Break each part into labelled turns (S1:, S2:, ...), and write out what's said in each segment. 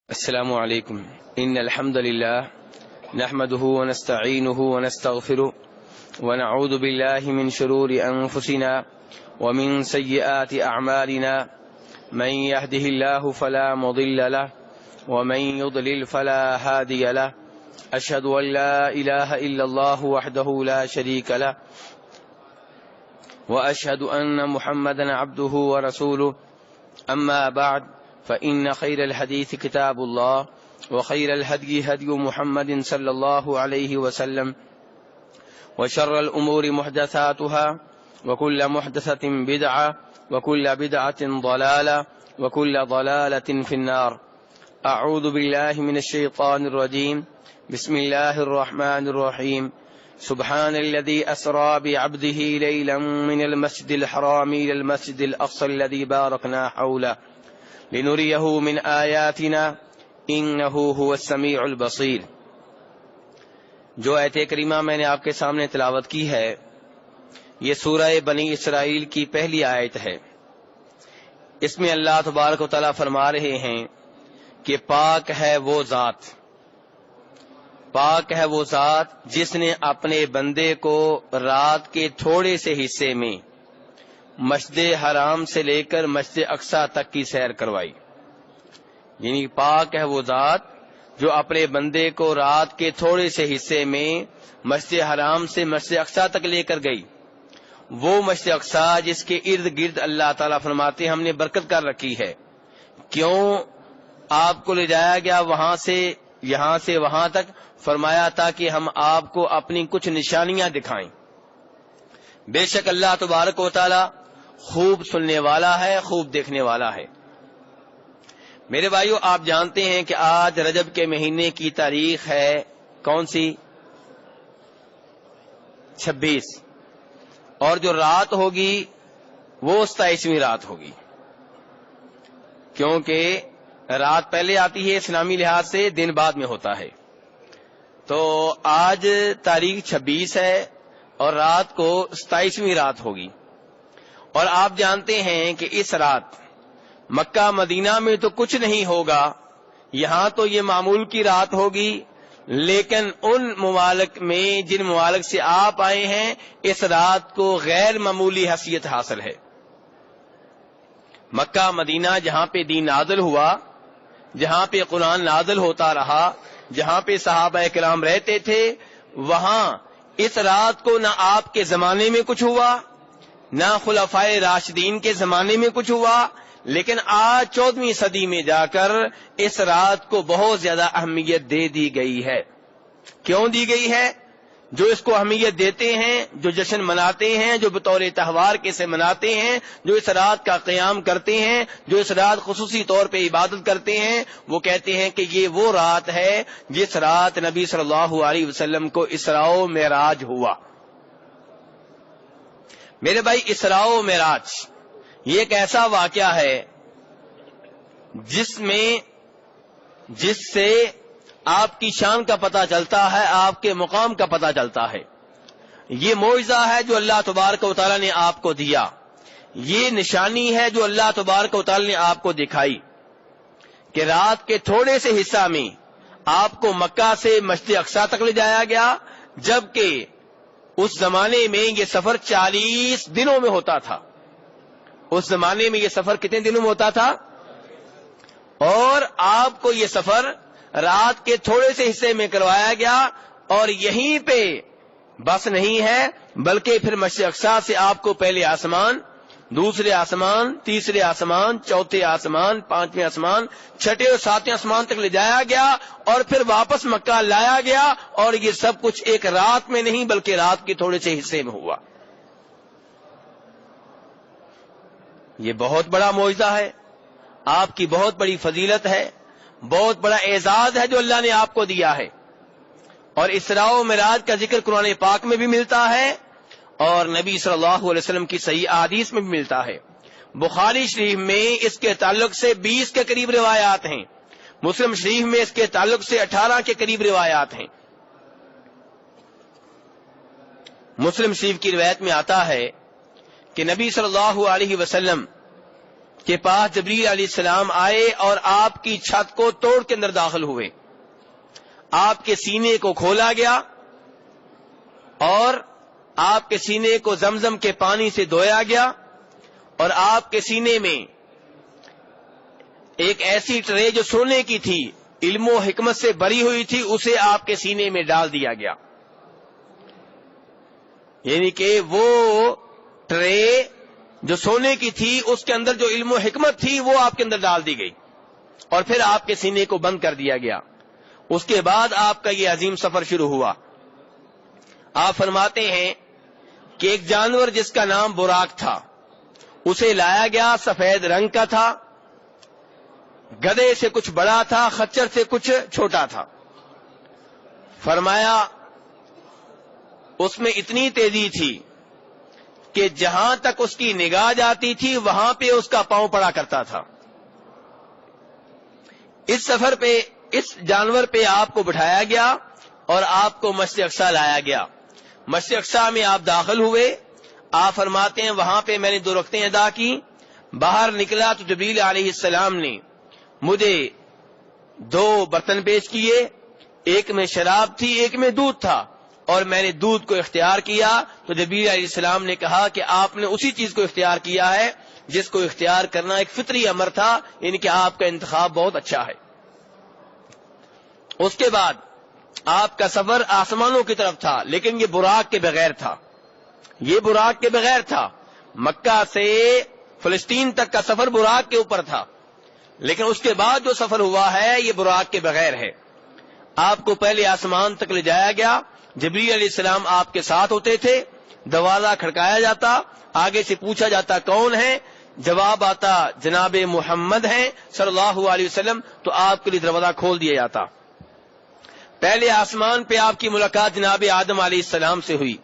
S1: السلام علیکم. ان الحمد للہ نحمده ونستعینه ونستغفره ونعوذ باللہ من شرور انفسنا ومن سیئات اعمالنا من يهده الله فلا مضل له ومن يضلل فلا هادي له. اشهد ان لا اله الا الله وحده لا شريك له واشهد ان محمدا عبده ورسوله. اما بعد فإن خير الحديث كتاب الله وخير الهدي هدي محمد صلى الله عليه وسلم وشر الأمور محدثاتها وكل محدثة بدعة وكل بدعة ضلالة وكل ضلالة في النار. أعوذ بالله من الشيطان الرجيم. بسم الله الرحمن الرحيم. سبحان الذي أسرى بعبده ليلا من المسجد الحرام إلى المسجد الأقصى الذي باركنا حوله لنريه من آیاتنا انه هو السمیع البصیر. جو آیت کریمہ میں نے آپ کے سامنے تلاوت کی ہے یہ سورہ بنی اسرائیل کی پہلی آیت ہے. اس میں اللہ تبارک و تعالیٰ فرما رہے ہیں کہ پاک ہے وہ ذات، پاک ہے وہ ذات جس نے اپنے بندے کو رات کے تھوڑے سے حصے میں مسجد حرام سے لے کر مسجد اقصی تک کی سیر کروائی. یعنی پاک ہے وہ ذات جو اپنے بندے کو رات کے تھوڑے سے حصے میں مسجد حرام سے مسجد اقصی تک لے کر گئی. وہ مسجد اقصی جس کے ارد گرد اللہ تعالیٰ فرماتے ہم نے برکت کر رکھی ہے. کیوں آپ کو لے جایا گیا وہاں سے یہاں سے وہاں تک؟ فرمایا تاکہ ہم آپ کو اپنی کچھ نشانیاں دکھائیں. بے شک اللہ تبارک و تعالیٰ خوب سننے والا ہے، خوب دیکھنے والا ہے. میرے بھائیو، آپ جانتے ہیں کہ آج رجب کے مہینے کی تاریخ ہے کون سی؟ 26. اور جو رات ہوگی وہ 27ویں رات ہوگی، کیونکہ رات پہلے آتی ہے اسلامی لحاظ سے، دن بعد میں ہوتا ہے. تو آج تاریخ 26 ہے اور رات کو 27ویں رات ہوگی. اور آپ جانتے ہیں کہ اس رات مکہ مدینہ میں تو کچھ نہیں ہوگا، یہاں تو یہ معمول کی رات ہوگی، لیکن ان ممالک میں جن ممالک سے آپ آئے ہیں اس رات کو غیر معمولی حیثیت حاصل ہے. مکہ مدینہ جہاں پہ دین نازل ہوا، جہاں پہ قرآن نازل ہوتا رہا، جہاں پہ صحابہ کرام رہتے تھے، وہاں اس رات کو نہ آپ کے زمانے میں کچھ ہوا نہ خلفائے راشدین کے زمانے میں کچھ ہوا، لیکن آج 14ویں صدی میں جا کر اس رات کو بہت زیادہ اہمیت دے دی گئی ہے. کیوں دی گئی ہے؟ جو اس کو اہمیت دیتے ہیں، جو جشن مناتے ہیں، جو بطور تہوار کے سے مناتے ہیں، جو اس رات کا قیام کرتے ہیں، جو اس رات خصوصی طور پہ عبادت کرتے ہیں، وہ کہتے ہیں کہ یہ وہ رات ہے جس رات نبی صلی اللہ علیہ وسلم کو اسراء و معراج ہوا. میرے بھائی، اسراء و معراج یہ ایک ایسا واقعہ ہے جس سے آپ کی شان کا پتہ چلتا ہے، آپ کے مقام کا پتہ چلتا ہے. یہ معجزہ ہے جو اللہ تبارک و تعالیٰ نے آپ کو دیا، یہ نشانی ہے جو اللہ تبارک و تعالیٰ نے آپ کو دکھائی کہ رات کے تھوڑے سے حصہ میں آپ کو مکہ سے مسجد اقصی تک لے جایا گیا، جبکہ اس زمانے میں یہ سفر 40 دنوں میں ہوتا تھا. اس زمانے میں یہ سفر کتنے دنوں میں ہوتا تھا؟ اور آپ کو یہ سفر رات کے تھوڑے سے حصے میں کروایا گیا. اور یہیں پہ بس نہیں ہے، بلکہ پھر مسجد اقصی سے آپ کو پہلے آسمان، دوسرے آسمان، تیسرے آسمان، چوتھے آسمان، پانچویں آسمان، چھٹے اور ساتویں آسمان تک لے جایا گیا اور پھر واپس مکہ لایا گیا. اور یہ سب کچھ ایک رات میں نہیں بلکہ رات کے تھوڑے سے حصے میں ہوا. یہ بہت بڑا معجزہ ہے، آپ کی بہت بڑی فضیلت ہے، بہت بڑا اعزاز ہے جو اللہ نے آپ کو دیا ہے. اور اسراء و معراج کا ذکر قرآن پاک میں بھی ملتا ہے اور نبی صلی اللہ علیہ وسلم کی صحیح احادیث میں بھی ملتا ہے. بخاری شریف میں اس کے تعلق سے 20 کے قریب روایات ہیں، مسلم شریف میں اس کے تعلق سے 18 کے قریب روایات ہیں. مسلم شریف کی روایت میں آتا ہے کہ نبی صلی اللہ علیہ وسلم کے پاس جبریل علیہ السلام آئے اور آپ کی چھت کو توڑ کے اندر داخل ہوئے. آپ کے سینے کو کھولا گیا اور آپ کے سینے کو زمزم کے پانی سے دھویا گیا اور آپ کے سینے میں ایک ایسی ٹرے جو سونے کی تھی، علم و حکمت سے بری ہوئی تھی، اسے آپ کے سینے میں ڈال دیا گیا. یعنی کہ وہ ٹرے جو سونے کی تھی اس کے اندر جو علم و حکمت تھی وہ آپ کے اندر ڈال دی گئی اور پھر آپ کے سینے کو بند کر دیا گیا. اس کے بعد آپ کا یہ عظیم سفر شروع ہوا. آپ فرماتے ہیں کہ ایک جانور جس کا نام براق تھا اسے لایا گیا، سفید رنگ کا تھا، گدھے سے کچھ بڑا تھا، خچر سے کچھ چھوٹا تھا. فرمایا اس میں اتنی تیزی تھی کہ جہاں تک اس کی نگاہ جاتی تھی وہاں پہ اس کا پاؤں پڑا کرتا تھا. اس سفر پہ اس جانور پہ آپ کو بٹھایا گیا اور آپ کو مسجد اقصی لایا گیا. مسجد اقصی میں آپ داخل ہوئے. آپ فرماتے ہیں وہاں پہ میں نے 2 رکعتیں ادا کی. باہر نکلا تو جبریل علیہ السلام نے مجھے 2 برتن پیش کیے، ایک میں شراب تھی ایک میں دودھ تھا، اور میں نے دودھ کو اختیار کیا. تو جبریل علیہ السلام نے کہا کہ آپ نے اسی چیز کو اختیار کیا ہے جس کو اختیار کرنا ایک فطری امر تھا، یعنی کہ آپ کا انتخاب بہت اچھا ہے. اس کے بعد آپ کا سفر آسمانوں کی طرف تھا، لیکن یہ براق کے بغیر تھا. یہ براق کے بغیر تھا. مکہ سے فلسطین تک کا سفر براق کے اوپر تھا، لیکن اس کے بعد جو سفر ہوا ہے یہ براق کے بغیر ہے. آپ کو پہلے آسمان تک لے جایا گیا. جبریل علیہ السلام آپ کے ساتھ ہوتے تھے. دروازہ کھڑکایا جاتا، آگے سے پوچھا جاتا کون ہے، جواب آتا جناب محمد ہیں صلی اللہ علیہ وسلم، تو آپ کے لیے دروازہ کھول دیا جاتا. پہلے آسمان پہ آپ کی ملاقات جناب آدم علیہ السلام سے ہوئی.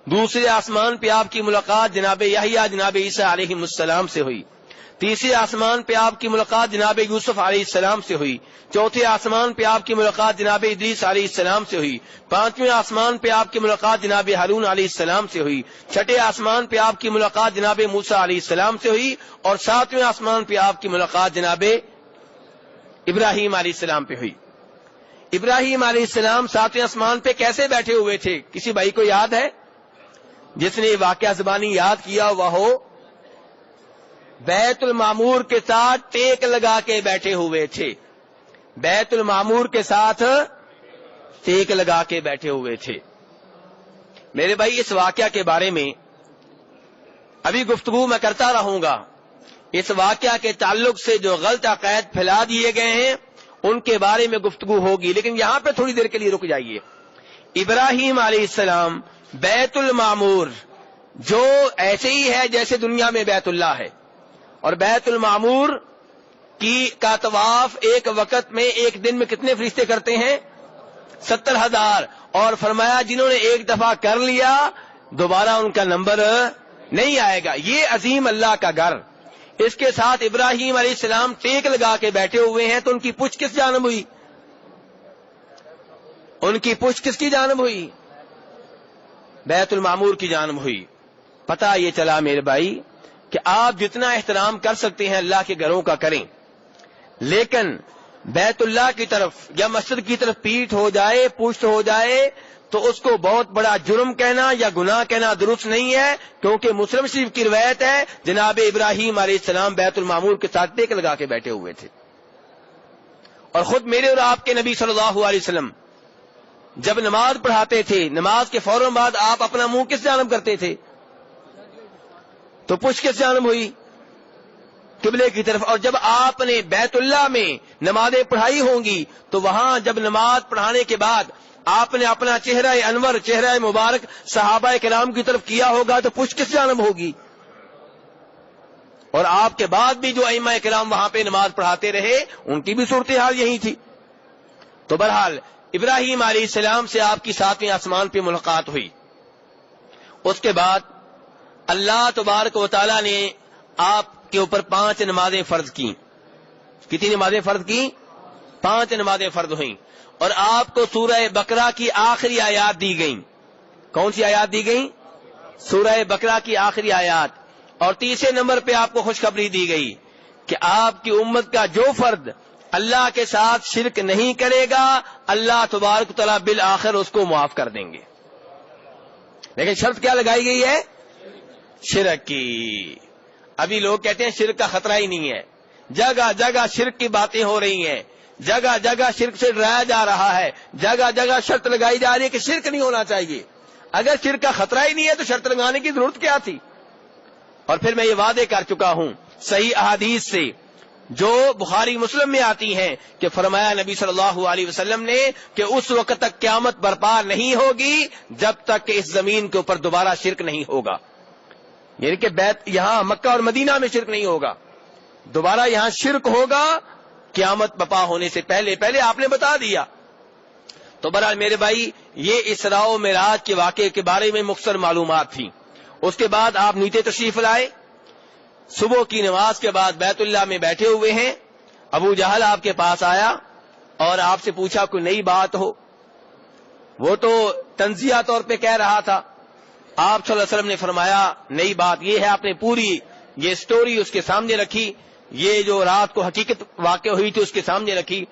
S1: دوسرے آسمان پہ آپ کی ملاقات جناب یحییٰ جناب عیسیٰ علیہ السلام سے ہوئی. تیسرے آسمان پہ آپ کی ملاقات جناب یوسف علیہ السلام سے ہوئی. چوتھے آسمان پہ آپ کی ملاقات جناب ادریس علیہ السلام سے ہوئی. 5ویں آسمان پہ آپ کی ملاقات جناب ہارون علیہ السلام سے ہوئی. 6ٹھے آسمان پہ آپ کی ملاقات جناب موسیٰ علیہ السلام سے ہوئی. اور 7ویں آسمان پہ آپ کی ملاقات جناب ابراہیم علیہ السلام پہ ہوئی. ابراہیم علیہ السلام 7ویں آسمان پہ کیسے بیٹھے ہوئے تھے؟ کسی بھائی کو یاد ہے؟ جس نے واقعہ زبانی یاد کیا وہ ہو. بیت المعمور کے ساتھ ٹیک لگا کے بیٹھے ہوئے تھے. بیت المعمور کے ساتھ ٹیک لگا کے بیٹھے ہوئے تھے. میرے بھائی اس واقعہ کے بارے میں ابھی گفتگو میں کرتا رہوں گا. اس واقعہ کے تعلق سے جو غلط عقائد پھیلا دیے گئے ہیں ان کے بارے میں گفتگو ہوگی، لیکن یہاں پہ تھوڑی دیر کے لیے رک جائیے. ابراہیم علیہ السلام بیت المعمور جو ایسے ہی ہے جیسے دنیا میں بیت اللہ ہے، اور بیت المعمور کا طواف ایک وقت میں ایک دن میں کتنے فرشتے کرتے ہیں؟ 70,000. اور فرمایا جنہوں نے ایک دفعہ کر لیا دوبارہ ان کا نمبر نہیں آئے گا. یہ عظیم اللہ کا گھر، اس کے ساتھ ابراہیم علیہ السلام ٹیک لگا کے بیٹھے ہوئے ہیں. تو ان کی پوچھ کس جانب ہوئی؟ ان کی پوچھ کس کی جانب ہوئی؟ بیت المعمور کی جانب ہوئی. پتہ یہ چلا میرے بھائی کہ آپ جتنا احترام کر سکتے ہیں اللہ کے گھروں کا کریں، لیکن بیت اللہ کی طرف یا مسجد کی طرف پیٹھ ہو جائے، پشت ہو جائے تو اس کو بہت بڑا جرم کہنا یا گناہ کہنا درست نہیں ہے، کیونکہ مسلم شریف کی روایت ہے جناب ابراہیم علیہ السلام بیت المعمور کے ساتھ ٹیک لگا کے بیٹھے ہوئے تھے. اور خود میرے اور آپ کے نبی صلی اللہ علیہ وسلم جب نماز پڑھاتے تھے، نماز کے فوراً بعد آپ اپنا منہ کس جانب کرتے تھے؟ تو پشت کس جانب ہوئی؟ قبلے کی طرف. اور جب آپ نے بیت اللہ میں نمازیں پڑھائی ہوں گی تو وہاں جب نماز پڑھانے کے بعد آپ نے اپنا چہرہ انور، چہرہ مبارک صحابہ کرام کی طرف کیا ہوگا تو پشت کس جانب ہوگی؟ اور آپ کے بعد بھی جو ائمہ کرام وہاں پہ نماز پڑھاتے رہے ان کی بھی صورتحال یہی تھی. تو بہرحال ابراہیم علیہ السلام سے آپ کی 7ویں آسمان پہ ملاقات ہوئی. اس کے بعد اللہ تبارک و تعالی نے آپ کے اوپر 5 نمازیں فرض کی. کتنی نمازیں فرض کی؟ 5 نمازیں فرض ہوئیں. اور آپ کو سورہ بقرہ کی آخری آیات دی گئیں. کون سی آیات دی گئیں؟ سورہ بقرہ کی آخری آیات. اور تیسرے نمبر پہ آپ کو خوشخبری دی گئی کہ آپ کی امت کا جو فرد اللہ کے ساتھ شرک نہیں کرے گا اللہ تبارک و تعالیٰ بالآخر اس کو معاف کر دیں گے. لیکن شرط کیا لگائی گئی ہے؟ شرک کی. ابھی لوگ کہتے ہیں شرک کا خطرہ ہی نہیں ہے, جگہ جگہ شرک کی باتیں ہو رہی ہیں, جگہ جگہ شرک سے ڈرایا جا رہا ہے, جگہ جگہ شرط لگائی جا رہی ہے کہ شرک نہیں ہونا چاہیے. اگر شرک کا خطرہ ہی نہیں ہے تو شرط لگانے کی ضرورت کیا تھی؟ اور پھر میں یہ وعدے کر چکا ہوں صحیح احادیث سے جو بخاری مسلم میں آتی ہیں کہ فرمایا نبی صلی اللہ علیہ وسلم نے کہ اس وقت تک قیامت برپا نہیں ہوگی جب تک کہ اس زمین کے اوپر دوبارہ شرک نہیں ہوگا. یعنی کہ بیت یہاں مکہ اور مدینہ میں شرک نہیں ہوگا, دوبارہ یہاں شرک ہوگا قیامت برپا ہونے سے پہلے آپ نے بتا دیا. تو برحال میرے بھائی یہ اسراء و معراج کے واقعے کے بارے میں مختصر معلومات تھی. اس کے بعد آپ نیچے تشریف لائے, صبح کی نماز کے بعد بیت اللہ میں بیٹھے ہوئے ہیں. ابو جہل آپ کے پاس آیا اور آپ سے پوچھا کوئی نئی بات ہو. وہ تو تنزیہ طور پہ کہہ رہا تھا. آپ صلی اللہ علیہ وسلم نے فرمایا نئی بات یہ ہے, آپ نے پوری یہ سٹوری اس کے سامنے رکھی, یہ جو رات کو حقیقت واقع ہوئی تھی اس کے سامنے رکھی.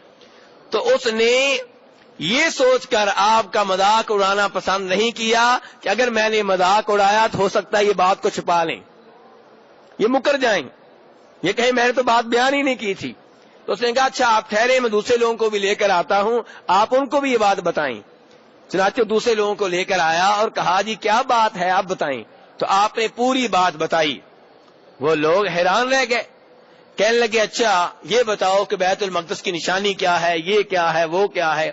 S1: تو اس نے یہ سوچ کر آپ کا مذاق اڑانا پسند نہیں کیا کہ اگر میں نے مذاق اڑایا تو ہو سکتا ہے یہ بات کو چھپا لیں, یہ مکر جائیں, یہ کہیں میں نے تو بات بیان ہی نہیں کی تھی. تو اس نے کہا اچھا آپ ٹھہرے, میں دوسرے لوگوں کو بھی لے کر آتا ہوں, آپ ان کو بھی یہ بات بتائیں. چنانچہ دوسرے لوگوں کو لے کر آیا اور کہا جی کیا بات ہے آپ بتائیں. تو آپ نے پوری بات بتائی. وہ لوگ حیران رہ گئے, کہنے لگے اچھا یہ بتاؤ کہ بیت المقدس کی نشانی کیا ہے, یہ کیا ہے, وہ کیا ہے.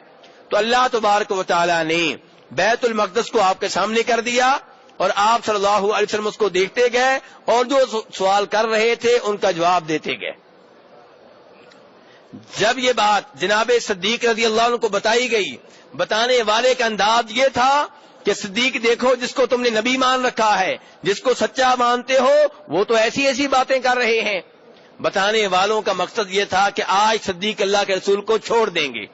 S1: تو اللہ تبارک و تعالی نے بیت المقدس کو آپ کے سامنے کر دیا اور آپ صلی اللہ علیہ وسلم اس کو دیکھتے گئے اور جو سوال کر رہے تھے ان کا جواب دیتے گئے. جب یہ بات جناب صدیق رضی اللہ عنہ کو بتائی گئی, بتانے والے کا انداز یہ تھا کہ صدیق دیکھو جس کو تم نے نبی مان رکھا ہے, جس کو سچا مانتے ہو, وہ تو ایسی ایسی باتیں کر رہے ہیں. بتانے والوں کا مقصد یہ تھا کہ آج صدیق اللہ کے رسول کو چھوڑ دیں گے,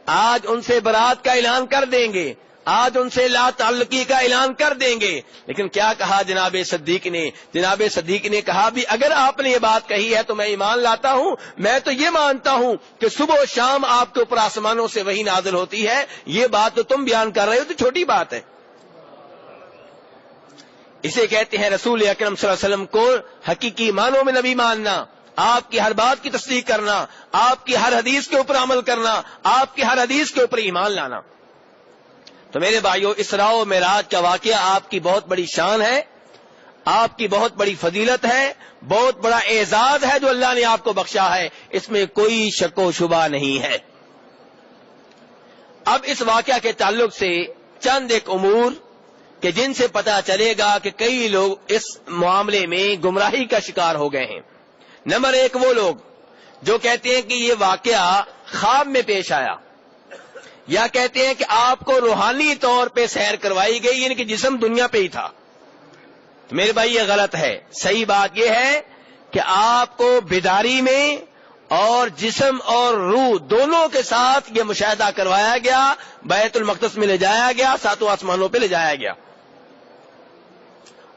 S1: آج ان سے برات کا اعلان کر دیں گے, آج ان سے لا تعلقی کا اعلان کر دیں گے. لیکن کیا کہا جناب صدیق نے؟ جناب صدیق نے کہا بھی اگر آپ نے یہ بات کہی ہے تو میں ایمان لاتا ہوں, میں تو یہ مانتا ہوں کہ صبح و شام آپ کے اوپر آسمانوں سے وحی نازل ہوتی ہے, یہ بات تو تم بیان کر رہے ہو تو چھوٹی بات ہے. اسے کہتے ہیں رسول اکرم صلی اللہ علیہ وسلم کو حقیقی معنوں میں نبی ماننا, آپ کی ہر بات کی تصدیق کرنا, آپ کی ہر حدیث کے اوپر عمل کرنا, آپ کی ہر حدیث کے اوپر ایمان لانا. تو میرے بھائیو اسراء و معراج کا واقعہ آپ کی بہت بڑی شان ہے, آپ کی بہت بڑی فضیلت ہے, بہت بڑا اعزاز ہے جو اللہ نے آپ کو بخشا ہے, اس میں کوئی شک و شبہ نہیں ہے. اب اس واقعہ کے تعلق سے چند ایک امور کہ جن سے پتہ چلے گا کہ کئی لوگ اس معاملے میں گمراہی کا شکار ہو گئے ہیں. نمبر ایک وہ لوگ جو کہتے ہیں کہ یہ واقعہ خواب میں پیش آیا, یا کہتے ہیں کہ آپ کو روحانی طور پہ سیر کروائی گئی, یعنی کہ جسم دنیا پہ ہی تھا. تو میرے بھائی یہ غلط ہے. صحیح بات یہ ہے کہ آپ کو بیداری میں اور جسم اور روح دونوں کے ساتھ یہ مشاہدہ کروایا گیا, بیت المقدس میں لے جایا گیا, ساتوں آسمانوں پہ لے جایا گیا.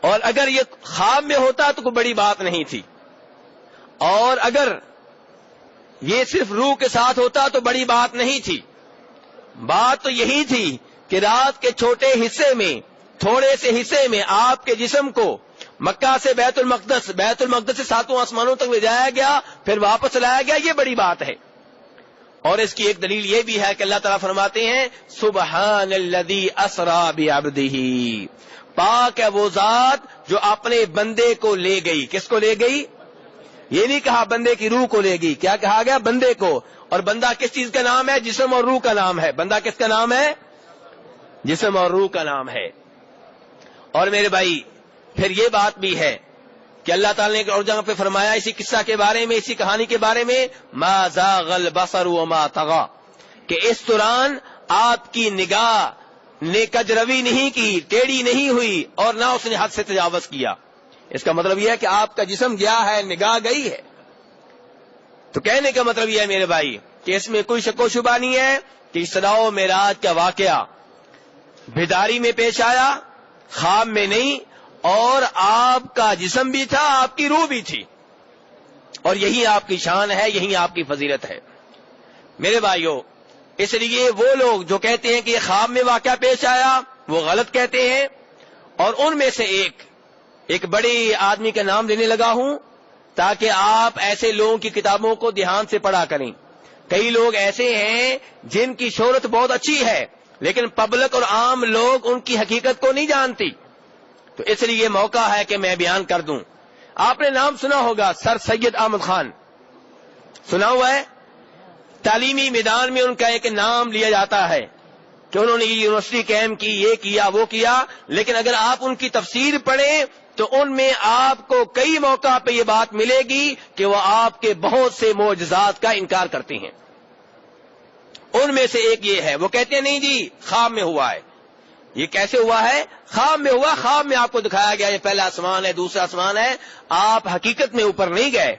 S1: اور اگر یہ خواب میں ہوتا تو کوئی بڑی بات نہیں تھی, اور اگر یہ صرف روح کے ساتھ ہوتا تو بڑی بات نہیں تھی. بات تو یہی تھی کہ رات کے چھوٹے حصے میں, تھوڑے سے حصے میں آپ کے جسم کو مکہ سے بیت المقدس سے ساتوں آسمانوں تک لے جایا گیا, پھر واپس لایا گیا, یہ بڑی بات ہے. اور اس کی ایک دلیل یہ بھی ہے کہ اللہ تعالیٰ فرماتے ہیں سبحان الذی اسری بعبدہ, پاک ہے وہ ذات جو اپنے بندے کو لے گئی. کس کو لے گئی؟ یہ نہیں کہا بندے کی روح کو لے گئی, کیا کہا گیا؟ بندے کو. اور بندہ کس چیز کا نام ہے؟ جسم اور روح کا نام ہے. بندہ کس کا نام ہے؟ جسم اور روح کا نام ہے. اور میرے بھائی پھر یہ بات بھی ہے کہ اللہ تعالیٰ نے ایک اور جگہ پہ فرمایا اسی قصہ کے بارے میں, اسی کہانی کے بارے میں, ما زاغ البصر وما طغى, کہ اس دوران آپ کی نگاہ نے کجروی نہیں کی, ٹیڑھی نہیں ہوئی, اور نہ اس نے حد سے تجاوز کیا. اس کا مطلب یہ ہے کہ آپ کا جسم گیا ہے, نگاہ گئی ہے. تو کہنے کا مطلب یہ ہے میرے بھائی کہ اس میں کوئی شک و شبہ نہیں ہے کہ اسراء و معراج کا واقعہ بیداری میں پیش آیا, خواب میں نہیں, اور آپ کا جسم بھی تھا, آپ کی روح بھی تھی. اور یہی آپ کی شان ہے, یہی آپ کی فضیلت ہے. میرے بھائیوں, اس لیے وہ لوگ جو کہتے ہیں کہ یہ خواب میں واقعہ پیش آیا, وہ غلط کہتے ہیں. اور ان میں سے ایک بڑے آدمی کا نام لینے لگا ہوں تاکہ آپ ایسے لوگوں کی کتابوں کو دھیان سے پڑھا کریں. کئی لوگ ایسے ہیں جن کی شہرت بہت اچھی ہے لیکن پبلک اور عام لوگ ان کی حقیقت کو نہیں جانتی, تو اس لیے یہ موقع ہے کہ میں بیان کر دوں. آپ نے نام سنا ہوگا سر سید احمد خان, سنا ہوا ہے؟ تعلیمی میدان میں ان کا ایک نام لیا جاتا ہے کہ انہوں نے یہ یونیورسٹی قائم کی, یہ کیا, وہ کیا, لیکن اگر آپ ان کی تفسیر پڑھیں تو ان میں آپ کو کئی موقع پہ یہ بات ملے گی کہ وہ آپ کے بہت سے معجزات کا انکار کرتے ہیں. ان میں سے ایک یہ ہے, وہ کہتے ہیں نہیں جی خواب میں ہوا ہے. یہ کیسے ہوا ہے؟ خواب میں ہوا, خواب میں آپ کو دکھایا گیا یہ پہلا آسمان ہے, دوسرا آسمان ہے, آپ حقیقت میں اوپر نہیں گئے,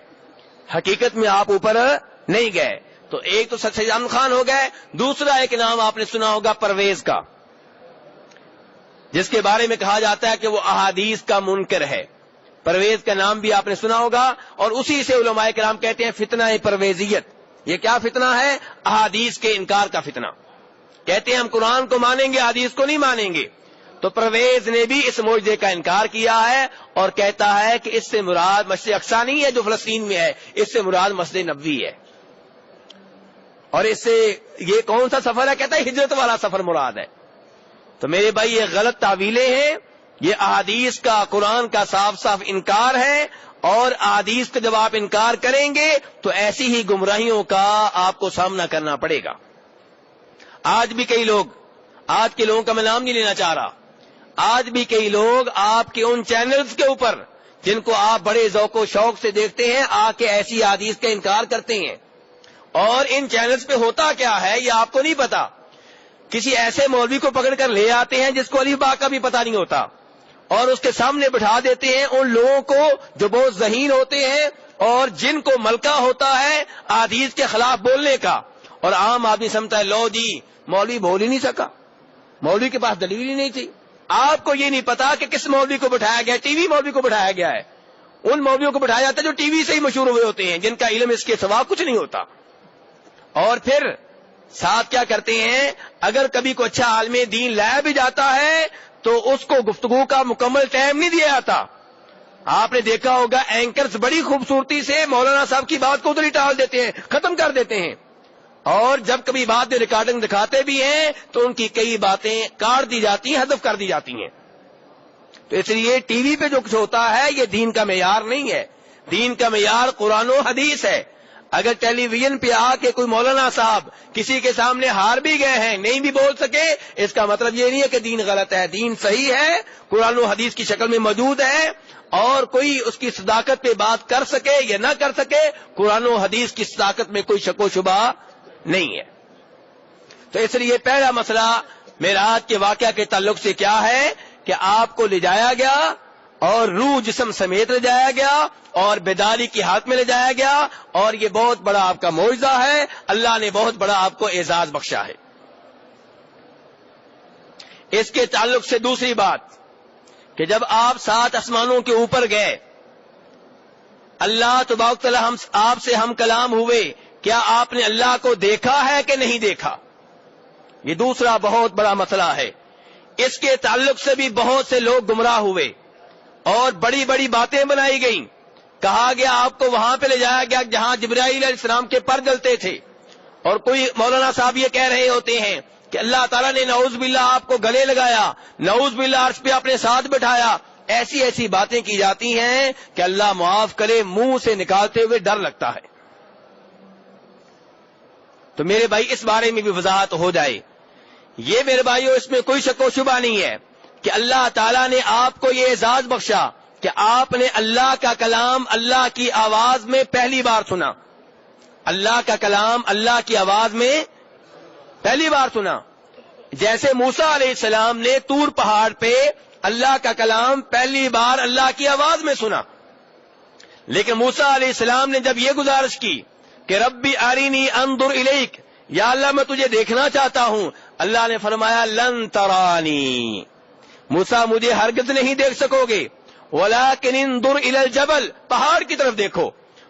S1: حقیقت میں آپ اوپر نہیں گئے. تو ایک تو سر سید احمد خان ہو گئے, دوسرا ایک نام آپ نے سنا ہوگا پرویز کا, جس کے بارے میں کہا جاتا ہے کہ وہ احادیث کا منکر ہے. پرویز کا نام بھی آپ نے سنا ہوگا, اور اسی سے علماء کرام کہتے ہیں فتنہ پرویزیت. یہ کیا فتنہ ہے؟ احادیث کے انکار کا فتنہ. کہتے ہیں ہم قرآن کو مانیں گے, حدیث کو نہیں مانیں گے. تو پرویز نے بھی اس معجزے کا انکار کیا ہے اور کہتا ہے کہ اس سے مراد مسجد اقصی نہیں ہے جو فلسطین میں ہے, اس سے مراد مسجد نبوی ہے. اور اس سے یہ کون سا سفر ہے؟ کہتا ہے ہجرت والا سفر مراد ہے. تو میرے بھائی یہ غلط تعویلیں ہیں, یہ احادیث کا, قرآن کا صاف صاف انکار ہے. اور احادیث کا جب آپ انکار کریں گے تو ایسی ہی گمراہیوں کا آپ کو سامنا کرنا پڑے گا. آج بھی کئی لوگ, آج کے لوگوں کا میں نام نہیں لینا چاہ رہا, آج بھی کئی لوگ آپ کے ان چینلز کے اوپر جن کو آپ بڑے ذوق و شوق سے دیکھتے ہیں آ کے ایسی احادیث کا انکار کرتے ہیں. اور ان چینلز پہ ہوتا کیا ہے یہ آپ کو نہیں پتا. کسی ایسے مولوی کو پکڑ کر لے آتے ہیں جس کو الف با کا بھی پتہ نہیں ہوتا, اور اس کے سامنے بٹھا دیتے ہیں ان لوگوں کو جو بہت ذہین ہوتے ہیں اور جن کو ملکہ ہوتا ہے احادیث کے خلاف بولنے کا. اور عام آدمی سمجھتا ہے لو جی مولوی بول ہی نہیں سکا, مولوی کے پاس دلیل ہی نہیں تھی. آپ کو یہ نہیں پتا کہ کس مولوی کو بٹھایا گیا, ٹی وی مولوی کو بٹھایا گیا ہے. ان مولویوں کو بٹھایا جاتا ہے جو ٹی وی سے ہی مشہور ہوئے ہوتے ہیں, جن کا علم اس کے سوا کچھ نہیں ہوتا. اور پھر ساتھ کیا کرتے ہیں, اگر کبھی کوئی اچھا عالم دین لایا بھی جاتا ہے تو اس کو گفتگو کا مکمل ٹائم نہیں دیا جاتا. آپ نے دیکھا ہوگا اینکرز بڑی خوبصورتی سے مولانا صاحب کی بات کو ادھر ہی ٹال دیتے ہیں, ختم کر دیتے ہیں, اور جب کبھی بات میں ریکارڈنگ دکھاتے بھی ہیں تو ان کی کئی باتیں کاٹ دی جاتی ہیں, حذف کر دی جاتی ہیں. تو اس لیے ٹی وی پہ جو کچھ ہوتا ہے یہ دین کا معیار نہیں ہے. دین کا معیار قرآن و حدیث ہے. اگر ٹیلی ویژن پہ آ کے کوئی مولانا صاحب کسی کے سامنے ہار بھی گئے ہیں, نہیں بھی بول سکے, اس کا مطلب یہ نہیں ہے کہ دین غلط ہے. دین صحیح ہے, قرآن و حدیث کی شکل میں موجود ہے, اور کوئی اس کی صداقت پہ بات کر سکے یا نہ کر سکے, قرآن و حدیث کی صداقت میں کوئی شک و شبہ نہیں ہے. تو اس لیے پہلا مسئلہ معراج کے واقعہ کے تعلق سے کیا ہے کہ آپ کو لے جایا گیا اور روح جسم سمیت لے جایا گیا اور بیداری کی حالت میں لے جایا گیا, اور یہ بہت بڑا آپ کا معجزہ ہے. اللہ نے بہت بڑا آپ کو اعزاز بخشا ہے. اس کے تعلق سے دوسری بات کہ جب آپ 7 آسمانوں کے اوپر گئے, اللہ تبارک تعالی آپ سے ہم کلام ہوئے, کیا آپ نے اللہ کو دیکھا ہے کہ نہیں دیکھا؟ یہ دوسرا بہت بڑا مسئلہ ہے. اس کے تعلق سے بھی بہت سے لوگ گمراہ ہوئے اور بڑی بڑی باتیں بنائی گئیں. کہا گیا آپ کو وہاں پہ لے جایا گیا جہاں جبرائیل علیہ السلام کے پر جلتے تھے, اور کوئی مولانا صاحب یہ کہہ رہے ہوتے ہیں کہ اللہ تعالیٰ نے نعوذ باللہ آپ کو گلے لگایا, نعوذ باللہ عرش پہ اپنے ساتھ بٹھایا. ایسی ایسی باتیں کی جاتی ہیں کہ اللہ معاف کرے, منہ سے نکالتے ہوئے ڈر لگتا ہے. تو میرے بھائی اس بارے میں بھی وضاحت ہو جائے. یہ میرے بھائیو اس میں کوئی شک و شبہ نہیں ہے کہ اللہ تعالیٰ نے آپ کو یہ اعزاز بخشا کہ آپ نے اللہ کا کلام اللہ کی آواز میں پہلی بار سنا. اللہ کا کلام اللہ کی آواز میں پہلی بار سنا. جیسے موسیٰ علیہ السلام نے طور پہاڑ پہ اللہ کا کلام پہلی بار اللہ کی آواز میں سنا. لیکن موسیٰ علیہ السلام نے جب یہ گزارش کی کہ ربی ارینی انظر الیک, یا اللہ میں تجھے دیکھنا چاہتا ہوں, اللہ نے فرمایا لن ترانی, موسیٰ مجھے ہرگز نہیں دیکھ سکو گے, ولکن انظر الی الجبل, پہاڑ کی طرف دیکھو.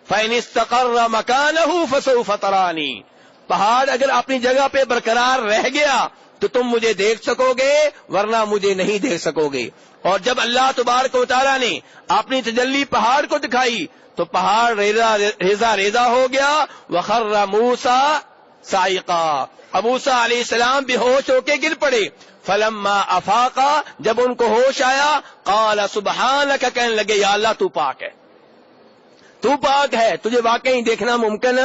S1: فَإِنِ اسْتَقَرَّ مَكَانَهُ فَسَوْفَ تَرَانِي، پہاڑ اگر اپنی جگہ پہ برقرار رہ گیا تو تم مجھے دیکھ سکو گے، ورنہ مجھے نہیں دیکھ سکو گے۔ اور جب اللہ تبارک و تعالیٰ نے اپنی تجلی پہاڑ کو دکھائی تو پہاڑ ریزہ ریزہ ہو گیا۔ وَخَرَّ مُوسَىٰ صَعِقًا، اب موسیٰ علیہ السلام بے ہوش ہو کے گر پڑے۔ فَلَمَّا أَفَاقَ، جب ان کو ہوش آیا، قَالَ سُبْحَانَكَ، کہنے لگے یا اللہ تو پاک ہے، تو پاک ہے، تجھے واقعی دیکھنا ممکن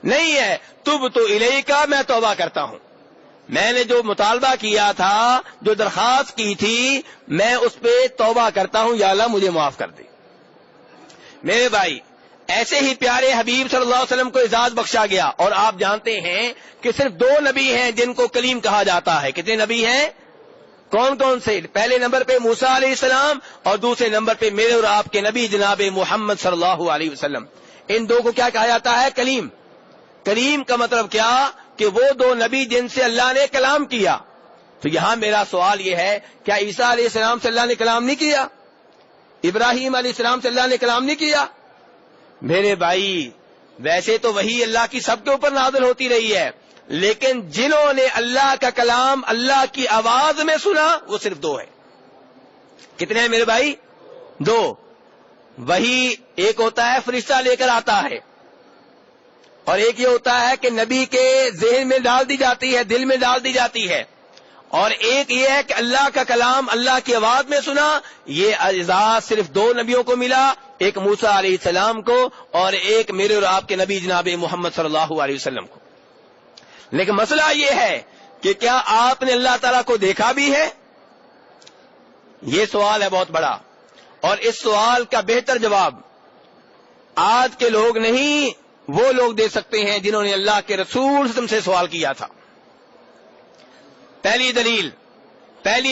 S1: نہیں ہے۔ تُبْتُ إِلَيْكَ، میں توبہ کرتا ہوں، میں نے جو مطالبہ کیا تھا، جو درخواست کی تھی، میں اس پہ توبہ کرتا ہوں، یا اللہ مجھے معاف کر دے۔ میرے بھائی، ایسے ہی پیارے حبیب صلی اللہ علیہ وسلم کو اعزاز بخشا گیا، اور آپ جانتے ہیں کہ صرف 2 نبی ہیں جن کو کلیم کہا جاتا ہے۔ کتنے نبی ہیں؟ کون کون سے؟ پہلے نمبر پہ موسیٰ علیہ السلام، اور دوسرے نمبر پہ میرے اور آپ کے نبی جناب محمد صلی اللہ علیہ وسلم۔ ان 2 کو کیا کہا جاتا ہے؟ کلیم۔ کلیم کا مطلب کیا؟ کہ وہ 2 نبی جن سے اللہ نے کلام کیا۔ تو یہاں میرا سوال یہ ہے، کیا عیسیٰ علیہ السلام سے اللہ نے کلام نہیں کیا؟ ابراہیم علیہ السلام سے اللہ نے کلام نہیں کیا؟ میرے بھائی، ویسے تو وہی اللہ کی سب کے اوپر نازل ہوتی رہی ہے، لیکن جنہوں نے اللہ کا کلام اللہ کی آواز میں سنا وہ صرف 2 ہیں۔ کتنے ہیں میرے بھائی؟ 2۔ وہی ایک ہوتا ہے فرشتہ لے کر آتا ہے، اور ایک یہ ہوتا ہے کہ نبی کے ذہن میں ڈال دی جاتی ہے، دل میں ڈال دی جاتی ہے، اور ایک یہ ہے کہ اللہ کا کلام اللہ کی آواز میں سنا۔ یہ اعزاز صرف 2 نبیوں کو ملا، ایک موسیٰ علیہ السلام کو اور ایک میرے اور آپ کے نبی جناب محمد صلی اللہ علیہ وسلم کو۔ لیکن مسئلہ یہ ہے کہ کیا آپ نے اللہ تعالیٰ کو دیکھا بھی ہے؟ یہ سوال ہے بہت بڑا، اور اس سوال کا بہتر جواب آج کے لوگ نہیں، وہ لوگ دے سکتے ہیں جنہوں نے اللہ کے رسول سے سوال کیا تھا۔ پہلی